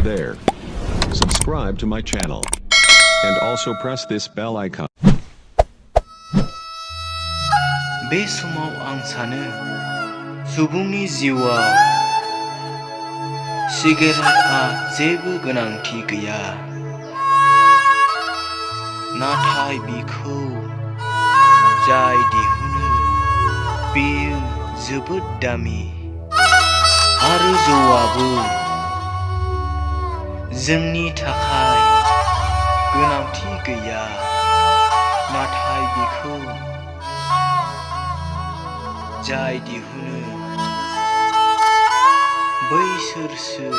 Hey there. Subscribe to my channel. And also press this bell icon. बे समाव आं सानो सुबुंनि जिउआव सिगारेटआ जेबो गोनांथि गैया, नाथाय बिखौ जाय दिहुनो बेयो जोबोद दामि, आरो जौआबो जोंनि थाखाय गोनांथि गैया, नाथाय बिखौ जाय दिहुनो बैसोरसो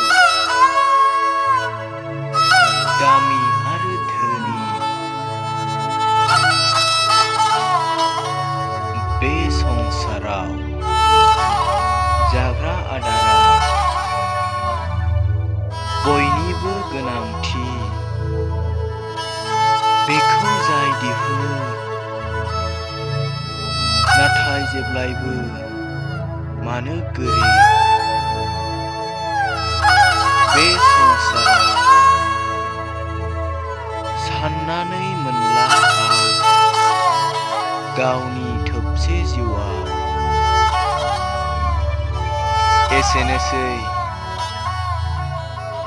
दामि आरो धोनि। बे संसाराव जाग्रा आदारा बयनिबो गोनांथि, बेखौ जाय दिहुनो नाथाय जेब्लायबो मानो गोरिब। बे संसाराव साननानै मोनला आं गावनि थोबसे जिउआव। एसेनोसै।